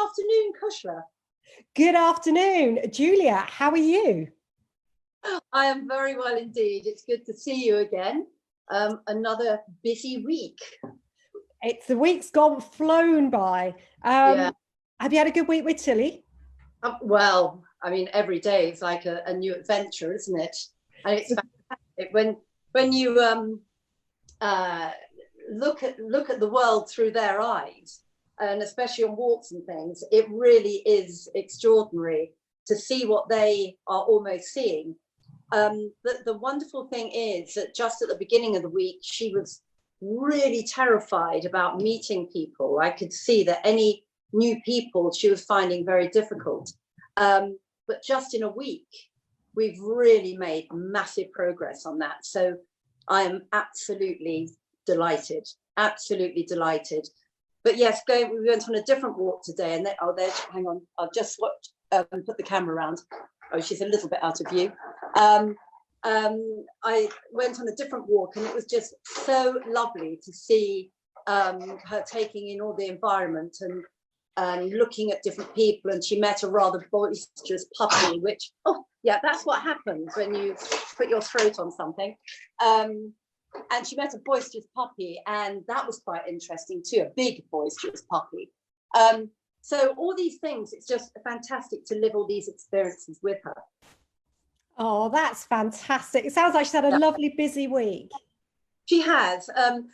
afternoon, Kushla. Good afternoon, Julia. How are you? I am very well indeed. It's good to see you again. Another busy week. The week's flown by. Yeah. Have you had a good week with Tilly? Well, I mean, every day is like a new adventure, isn't it? And it's fantastic when you look at the world through their eyes, and especially on walks and things. It really is extraordinary to see what they are almost seeing. The wonderful thing is that just at the beginning of the week, she was really terrified about meeting people. I could see that any new people she was finding very difficult. But just in a week, we've really made massive progress on that. So I am absolutely delighted, absolutely delighted. But yes, we went on a different walk today, and hang on, I'll just put the camera around. Oh, she's a little bit out of view. I went on a different walk, and it was just so lovely to see her taking in all the environment and looking at different people. And she met a rather boisterous puppy, which, oh yeah, that's what happens when you put your throat on something. And she met a boisterous puppy, and that was quite interesting too, a big boisterous puppy. So all these things, it's just fantastic to live all these experiences with her. Oh, that's fantastic. It sounds like she's had a lovely busy week. She has. And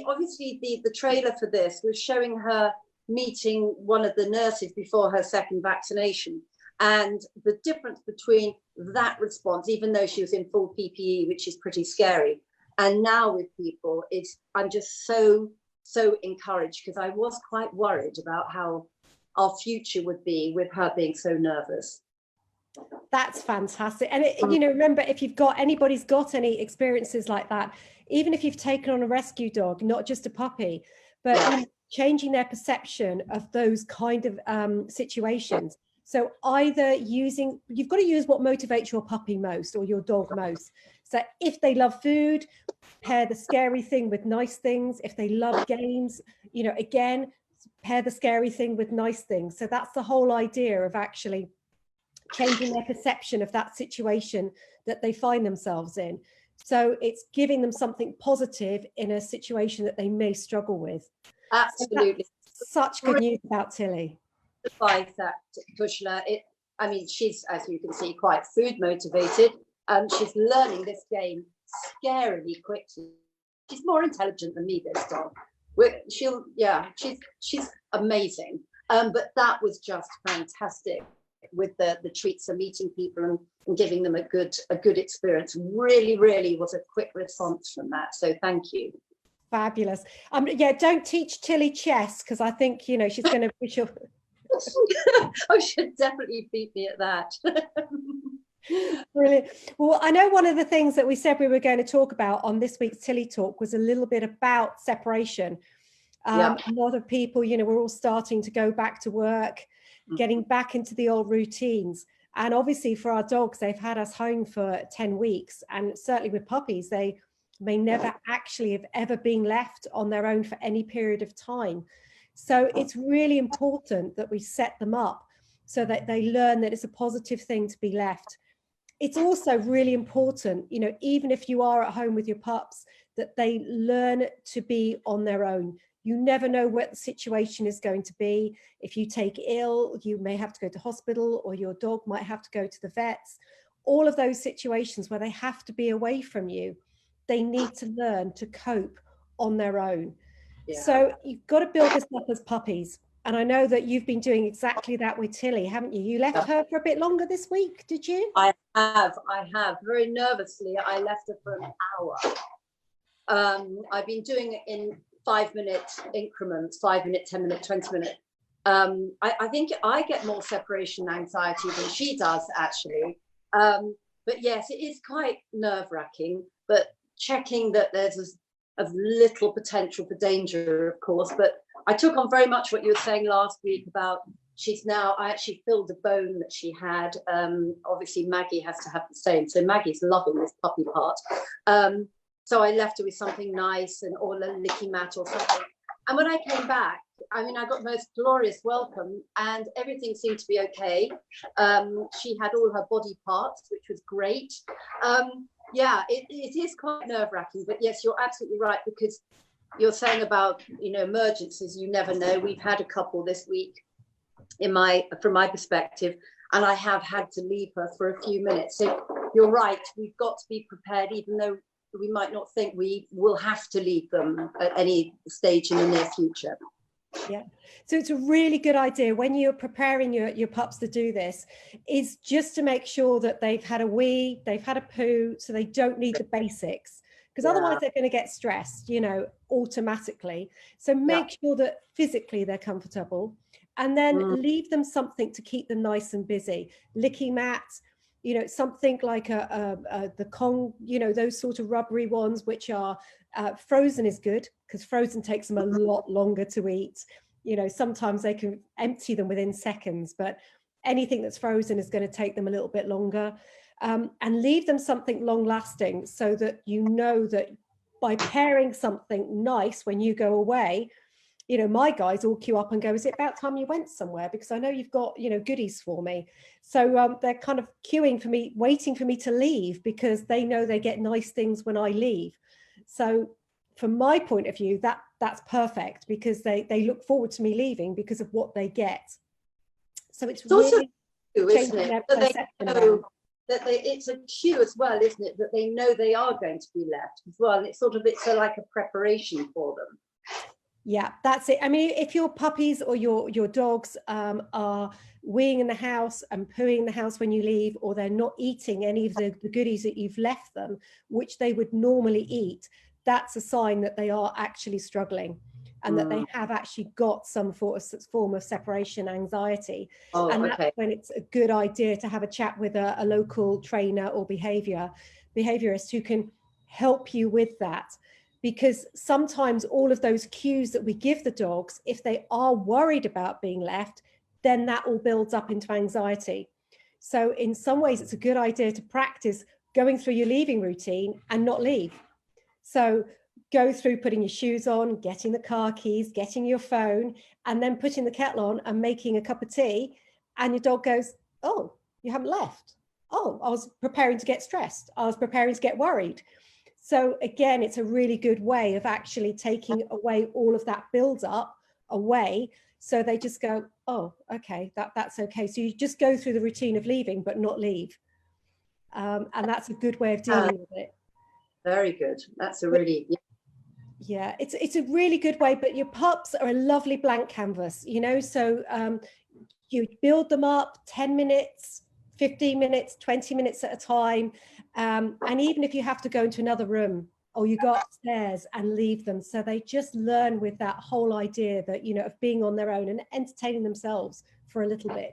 obviously the trailer for this was showing her meeting one of the nurses before her second vaccination. And the difference between that response, even though she was in full PPE, which is pretty scary, and now with people, I'm just so encouraged, because I was quite worried about how our future would be with her being so nervous. That's fantastic. And remember, if anybody's got any experiences like that, even if you've taken on a rescue dog, not just a puppy, but changing their perception of those kind of situations. So either you've got to use what motivates your puppy most or your dog most. So if they love food, pair the scary thing with nice things. If they love games, again, pair the scary thing with nice things. So that's the whole idea of actually changing their perception of that situation that they find themselves in. So it's giving them something positive in a situation that they may struggle with. Absolutely. So such good news about Tilly. That, Kushla, she's, as you can see, quite food motivated. She's learning this game scarily quickly. She's more intelligent than me, this dog. She's amazing. But that was just fantastic, with the treats and meeting people and giving them a good experience. Really was a quick response from that. So thank you. Fabulous. Don't teach Tilly chess, because I think she's going to push your. Oh, she'd definitely beat me at that. Brilliant. Well, I know one of the things that we said we were going to talk about on this week's Tilly Talk was a little bit about separation. A lot of people, we're all starting to go back to work, getting back into the old routines. And obviously for our dogs, they've had us home for 10 weeks. And certainly with puppies, they may never actually have ever been left on their own for any period of time. So it's really important that we set them up so that they learn that it's a positive thing to be left. It's also really important, even if you are at home with your pups, that they learn to be on their own. You never know what the situation is going to be. If you take ill, you may have to go to hospital, or your dog might have to go to the vets. All of those situations where they have to be away from you, they need to learn to cope on their own. Yeah. So you've got to build this up as puppies. And I know that you've been doing exactly that with Tilly, haven't you? You left her for a bit longer this week, did you? I have. Very nervously, I left her for an hour. I've been doing it in 5-minute increments, 5 minute, 10 minute, 20 minute. I think I get more separation anxiety than she does, actually. But yes, it is quite nerve-wracking, but checking that there's a little potential for danger, of course. But I took on very much what you were saying last week about I actually filled a bone that she had. Obviously Maggie has to have the same. So Maggie's loving this puppy part. So I left her with something nice, or a licky mat or something. And when I came back, I mean, I got the most glorious welcome and everything seemed to be okay. She had all her body parts, which was great. Yeah, it is quite nerve-wracking, but yes, you're absolutely right, because you're saying about, emergencies, you never know. We've had a couple this week from my perspective, and I have had to leave her for a few minutes. So you're right, we've got to be prepared, even though we might not think we will have to leave them at any stage in the near future. Yeah, so it's a really good idea when you're preparing your pups to do this, is just to make sure that they've had a wee, they've had a poo, so they don't need the basics, because otherwise they're going to get stressed, automatically. So make sure that physically they're comfortable, and then leave them something to keep them nice and busy. Licking mats, something like the Kong, those sort of rubbery ones, which are frozen is good, because frozen takes them a lot longer to eat. Sometimes they can empty them within seconds, but anything that's frozen is going to take them a little bit longer. And leave them something long lasting, so that that by pairing something nice when you go away, my guys all queue up and go, is it about time you went somewhere? Because I know you've got, goodies for me. So they're kind of queuing for me, waiting for me to leave, because they know they get nice things when I leave. So from my point of view, that's perfect, because they look forward to me leaving because of what they get. So it's really also, isn't it, that they know that it's a cue as well, isn't it, that they know they are going to be left as well. And it's like a preparation for them. Yeah, that's it. I mean, if your puppies or your dogs are weeing in the house and pooing in the house when you leave, or they're not eating any of the goodies that you've left them, which they would normally eat, that's a sign that they are actually struggling, and that they have actually got some form of separation anxiety. And that's when it's a good idea to have a chat with a local trainer or behaviorist who can help you with that. Because sometimes all of those cues that we give the dogs, if they are worried about being left, then that all builds up into anxiety. So in some ways, it's a good idea to practice going through your leaving routine and not leave. So go through putting your shoes on, getting the car keys, getting your phone, and then putting the kettle on and making a cup of tea. And your dog goes, oh, you haven't left. Oh, I was preparing to get stressed. I was preparing to get worried. So again, it's a really good way of actually taking away all of that build up away. So they just go, oh, okay, that's okay. So you just go through the routine of leaving, but not leave. And that's a good way of dealing with it. Very good. That's a really... Yeah, it's a really good way, but your pups are a lovely blank canvas, so you build them up 10 minutes, 15 minutes, 20 minutes at a time. And even if you have to go into another room, or you go upstairs and leave them, so they just learn with that whole idea that, of being on their own and entertaining themselves for a little bit.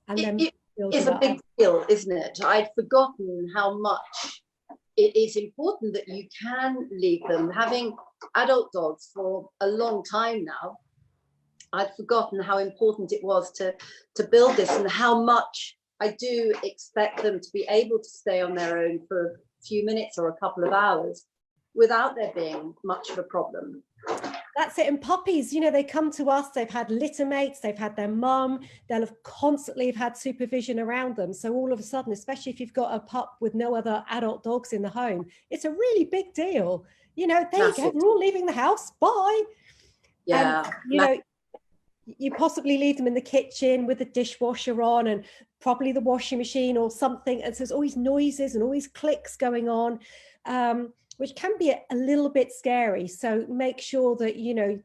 And then it's a big deal, isn't it? I'd forgotten how much it is important that you can leave them. Having adult dogs for a long time now, I'd forgotten how important it was to build this, and how much I do expect them to be able to stay on their own for a few minutes or a couple of hours without there being much of a problem. That's it. And puppies, they come to us, they've had litter mates, they've had their mum, they'll have constantly had supervision around them. So all of a sudden, especially if you've got a pup with no other adult dogs in the home, it's a really big deal. There you go, we're all leaving the house, bye. Yeah. You possibly leave them in the kitchen with the dishwasher on and probably the washing machine or something. And so there's always noises and always clicks going on, which can be a little bit scary. So make sure that,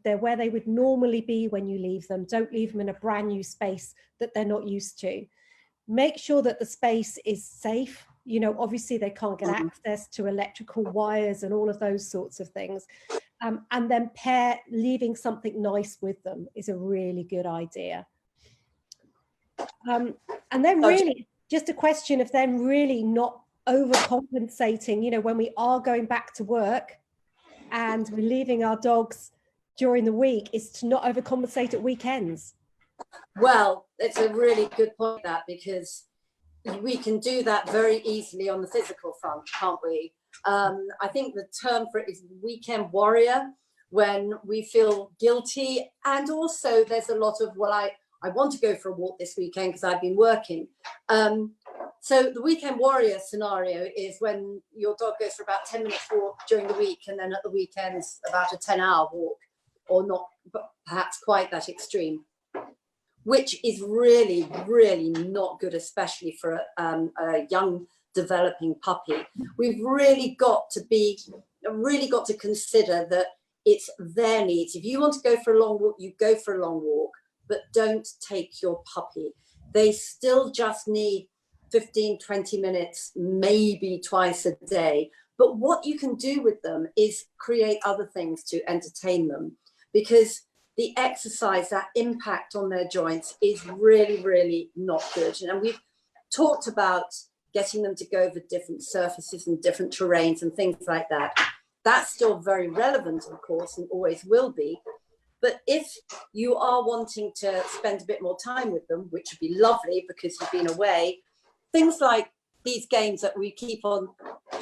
they're where they would normally be when you leave them. Don't leave them in a brand new space that they're not used to. Make sure that the space is safe. Obviously they can't get access to electrical wires and all of those sorts of things. And then leaving something nice with them is a really good idea. And then really just a question of them really not overcompensating, when we are going back to work and we're leaving our dogs during the week, is to not overcompensate at weekends. Well, it's a really good point, that, because we can do that very easily on the physical front, can't we? I think the term for it is weekend warrior, when we feel guilty. And also there's a lot of, well, I want to go for a walk this weekend because I've been working. So the weekend warrior scenario is when your dog goes for about 10 minutes walk during the week, and then at the weekends about a 10-hour walk, or not, but perhaps quite that extreme, which is really, really not good, especially for a young developing puppy. We've really got to consider that it's their needs. If you want to go for a long walk, you go for a long walk, but don't take your puppy. They still just need 15, 20 minutes, maybe twice a day. But what you can do with them is create other things to entertain them, because the exercise, that impact on their joints is really, really not good. And we've talked about getting them to go over different surfaces and different terrains and things like that. That's still very relevant, of course, and always will be. But if you are wanting to spend a bit more time with them, which would be lovely because you've been away, things like these games that we keep on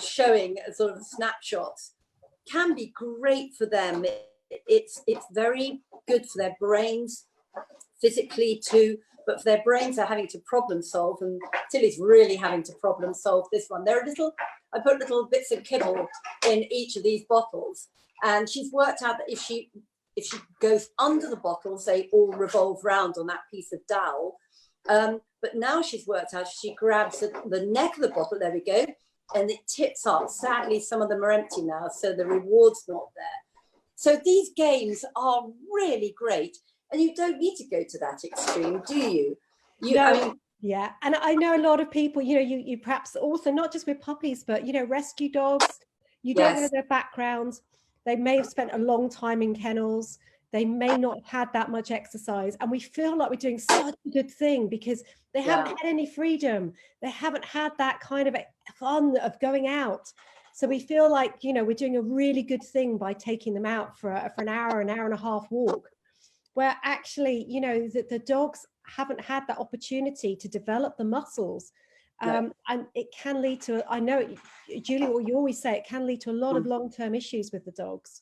showing as sort of snapshots can be great for them. It's very good for their brains, physically too, but for their brains are having to problem solve, and Tilly's really having to problem solve this one. I put little bits of kibble in each of these bottles, and she's worked out that if she goes under the bottles, they all revolve round on that piece of dowel. But now she's worked out, she grabs the neck of the bottle, there we go, and it tips up. Sadly, some of them are empty now, so the reward's not there. So these games are really great, and you don't need to go to that extreme, do you? Yeah, and I know a lot of people, you perhaps also, not just with puppies, but, rescue dogs, you don't know their backgrounds. They may have spent a long time in kennels. They may not have had that much exercise. And we feel like we're doing such a good thing because they haven't had any freedom. They haven't had that kind of fun of going out. So we feel like, we're doing a really good thing by taking them out for an hour and a half walk, where actually, the dogs haven't had that opportunity to develop the muscles. And it can lead to, I know, Julie, what you always say, it can lead to a lot of long-term issues with the dogs.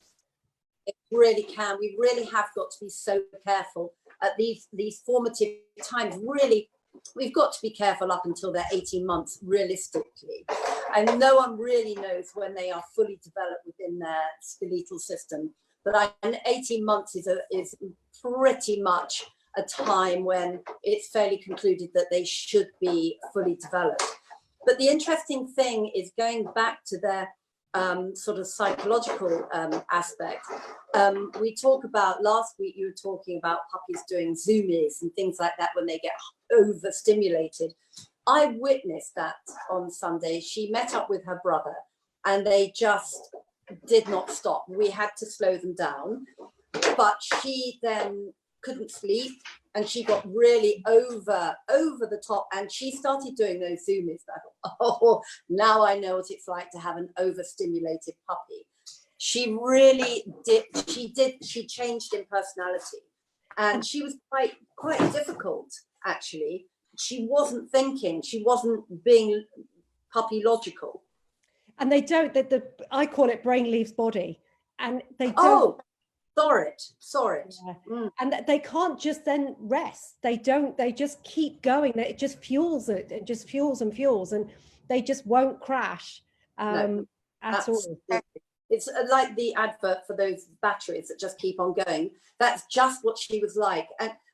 It really can. We really have got to be so careful at these formative times. Really, we've got to be careful up until they're 18 months, realistically. And no one really knows when they are fully developed within their skeletal system. But 18 months is pretty much a time when it's fairly concluded that they should be fully developed. But the interesting thing is going back to their sort of psychological aspect. We talk about, last week you were talking about puppies doing zoomies and things like that when they get overstimulated. I witnessed that on Sunday. She met up with her brother and they just did not stop. We had to slow them down, but she then couldn't sleep and she got really over the top, and she started doing those zoomies. I thought, oh, now I know what it's like to have an overstimulated puppy. She really did. She changed in personality, and she was quite difficult, actually. She wasn't thinking. She wasn't being puppy logical. And they don't. I call it brain leaves body, and they don't. Oh, saw it. Yeah. And they can't just then rest. They don't. They just keep going. It just fuels it. It just fuels, and they just won't crash at all. It's like the advert for those batteries that just keep on going. That's just what she was like.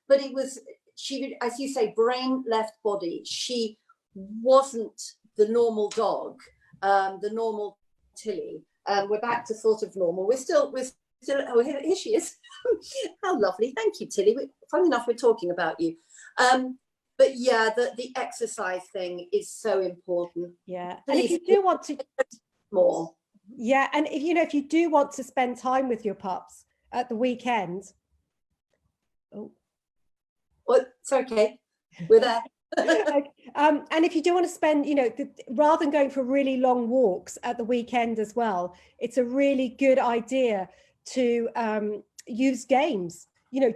But it was, she, as you say, brain left body. She wasn't the normal dog, the normal Tilly. We're back to sort of normal. We're still. Oh, here she is. How lovely! Thank you, Tilly. Funny enough, we're talking about you. But yeah, the exercise thing is so important. Yeah, and if you do want to more. Yeah, and if you do want to spend time with your pups at the weekend. Oh, well, it's okay. We're there. And if you do want to spend, rather than going for really long walks at the weekend as well, it's a really good idea to use games.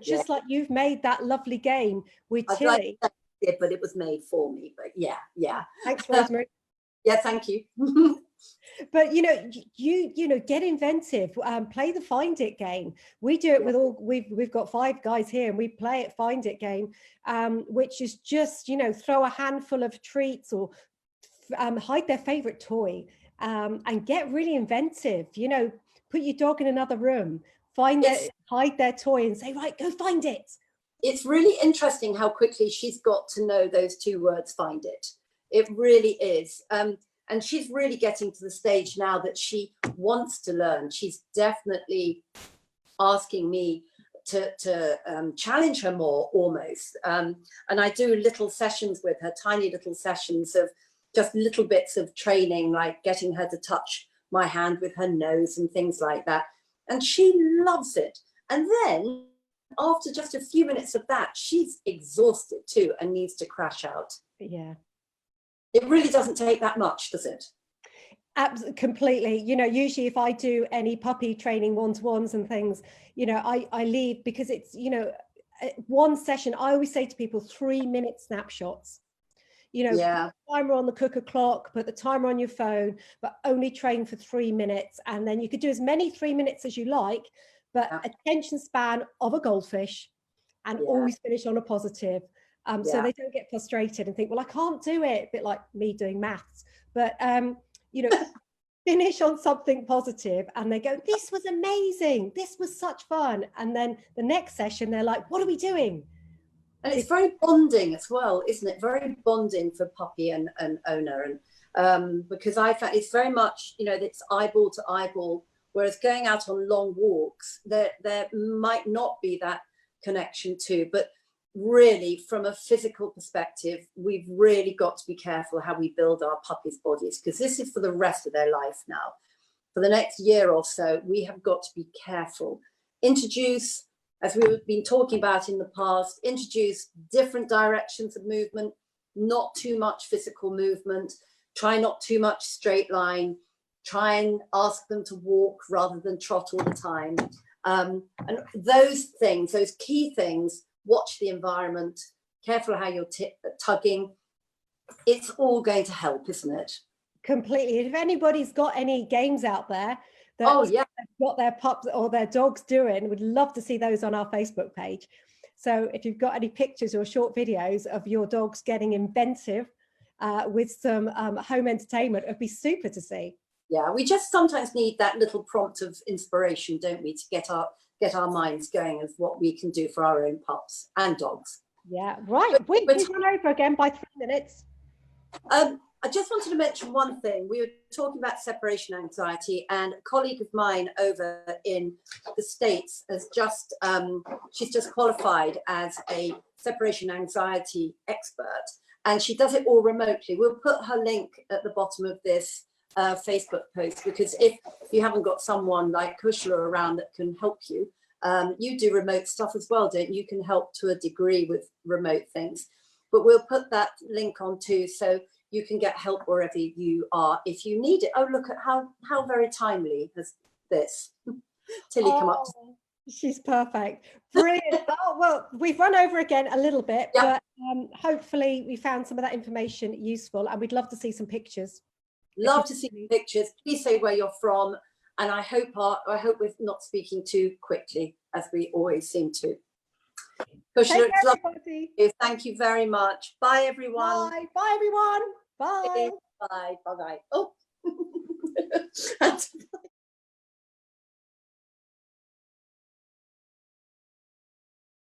Just like you've made that lovely game with Tilly. But it was made for me. But yeah. Thanks, Rosemary. Yeah, thank you. But you know, get inventive, play the find it game. We do it with all, we've got 5 guys here and we play it find it game, which is just, you know, throw a handful of treats or hide their favorite toy, and get really inventive. You know, put your dog in another room, hide their toy and say, right, go find it. It's really interesting how quickly she's got to know those 2 words, find it. It really is. And she's really getting to the stage now that she wants to learn. She's definitely asking me to challenge her more, almost. And I do little sessions with her, tiny little sessions of just little bits of training, like getting her to touch my hand with her nose and things like that. And she loves it. And then after just a few minutes of that, she's exhausted too and needs to crash out. Yeah. It really doesn't take that much, does it? Absolutely, completely. You know, usually if I do any puppy training one-to-ones and things, you know, I leave because it's, you know, one session. I always say to people, 3-minute snapshots. You know, put the timer on the cooker clock, put the timer on your phone, but only train for 3 minutes. And then you could do as many 3 minutes as you like, but attention span of a goldfish, and always finish on a positive. So they don't get frustrated and think, well, I can't do it. A bit like me doing maths, but you know, finish on something positive and they go, this was amazing. This was such fun. And then the next session, they're like, what are we doing? And it's very bonding as well, isn't it? Very bonding for puppy and owner. And because I found it's very much, you know, it's eyeball to eyeball, whereas going out on long walks, there might not be that connection too. But really, from a physical perspective, we've really got to be careful how we build our puppies' bodies, because this is for the rest of their life now. For the next year or so, we have got to be careful. Introduce, as we've been talking about in the past, introduce different directions of movement, not too much physical movement, try not too much straight line, try and ask them to walk rather than trot all the time. And those things, those key things, watch the environment, careful how you're tugging. It's all going to help, isn't it? Completely. If anybody's got any games out there that got their pups or their dogs doing, we'd love to see those on our Facebook page. So if you've got any pictures or short videos of your dogs getting inventive with some home entertainment, it'd be super to see. Yeah, we just sometimes need that little prompt of inspiration, don't we, to get our minds going of what we can do for our own pups and dogs. Yeah, right. We've run over again by 3 minutes. I just wanted to mention one thing. We were talking about separation anxiety, and a colleague of mine over in the States has just, she's just qualified as a separation anxiety expert, and she does it all remotely. We'll put her link at the bottom of this Facebook post, because if you haven't got someone like Kushla around that can help you, you do remote stuff as well, don't you? You can help to a degree with remote things, but we'll put that link on too, so you can get help wherever you are if you need it. Oh, look at how very timely has this Tilly come up. She's perfect. Brilliant. Oh, well, we've run over again a little bit, but hopefully we found some of that information useful, and we'd love to see some pictures. Love to see pictures. Please say where you're from, and I hope we're not speaking too quickly, as we always seem to. Take care, everybody. Thank you very much. Bye, everyone. Bye. Bye, everyone. Bye. Bye. Bye. Bye. Oh.